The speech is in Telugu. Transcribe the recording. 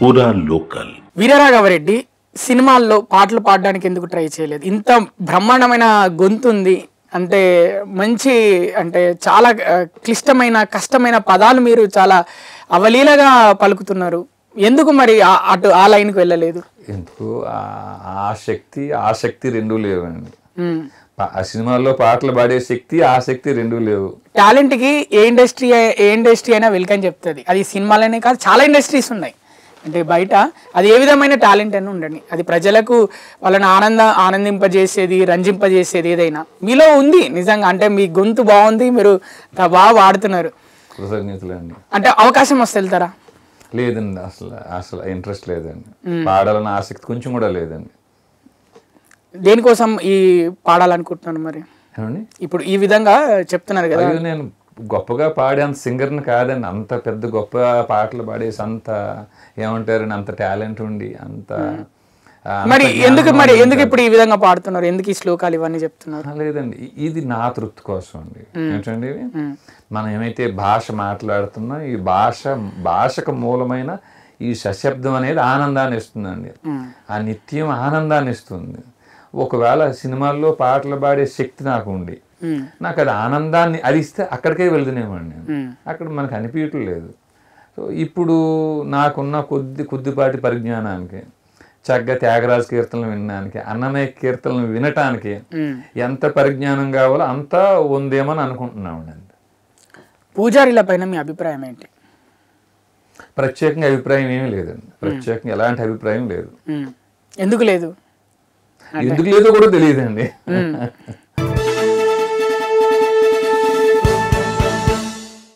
పూరా లోకల్. వీరరాఘవరెడ్డి సినిమాల్లో పాటలు పాడడానికి ఎందుకు ట్రై చేయలేదు? ఇంత బ్రహ్మాండమైన గొంతు ఉంది, అంటే మంచి, అంటే చాలా క్లిష్టమైన కష్టమైన పదాలు మీరు చాలా అవలీలగా పలుకుతున్నారు. ఎందుకు మరి అటు ఆ లైన్కి వెళ్ళలేదు? ఎందుకు ఆసక్తి రెండూ లేవండి. ఆ సినిమాల్లో పాటలు పాడే శక్తి ఆసక్తి రెండూ లేవు. టాలెంట్ కి ఏ ఇండస్ట్రీ అయినా వెల్కమ్ చెప్తుంది. అది సినిమాలనే కాదు, చాలా ఇండస్ట్రీస్ ఉన్నాయి. అంటే బయట అది ఏ విధమైన టాలెంట్ అని ఉండండి, అది ప్రజలకు వాళ్ళని ఆనందింపజేసేది, రంజింపజేసేది ఏదైనా మీలో ఉంది నిజంగా. అంటే మీ గొంతు బాగుంది, మీరు బాగా వాడుతున్నారు. కృతజ్ఞతలండి. అంటే అవకాశం వస్తే వెళ్తారా? లేదండి, అసలు ఇంట్రెస్ట్ లేదండి. పాడాలన్న ఆసక్తి కొంచెం కూడా లేదండి. దేనికోసం ఈ పాడాలనుకుంటున్నాను మరి? ఇప్పుడు ఈ విధంగా చెప్తున్నారు కదా. నేను గొప్పగా పాడే అంత సింగర్ని కాదండి. అంత పెద్ద గొప్ప పాటలు పాడేసి అంత ఏమంటారండి, అంత టాలెంట్ ఉండి అంత మరి ఎందుకు ఇప్పుడు ఈ విధంగా పాడుతున్నారు? ఎందుకు ఈ శ్లోకాలు ఇవన్నీ చెప్తున్నారు? లేదండి, ఇది నా తృప్తి కోసం అండి. ఏంటండి, మనం ఏమైతే భాష మాట్లాడుతున్నా ఈ భాషకు మూలమైన ఈ సశబ్దం అనేది ఆనందాన్ని ఇస్తుందండి. ఆ నిత్యం ఆనందాన్ని ఇస్తుంది. ఒకవేళ సినిమాల్లో పాటలు పాడే శక్తి నాకు ఉండి నాకు అది ఆనందాన్ని అది ఇస్తే అక్కడికే వెళ్తున్నామండి. అక్కడ మనకు అనిపించట్లేదు. సో ఇప్పుడు నాకున్న కొద్దిపాటి పరిజ్ఞానానికి చక్కగా త్యాగరాజ కీర్తనలు వినడానికి, అన్నమయ్య కీర్తనలు వినటానికి ఎంత పరిజ్ఞానం కావాలో అంతా ఉందేమని అనుకుంటున్నామండి. పూజారిల పైన మీ అభిప్రాయం ఏంటి? ప్రత్యేకంగా అభిప్రాయం ఏమీ లేదండి. ప్రత్యేకంగా ఎలాంటి అభిప్రాయం లేదు. ఎందుకు లేదు కూడా తెలియదండి.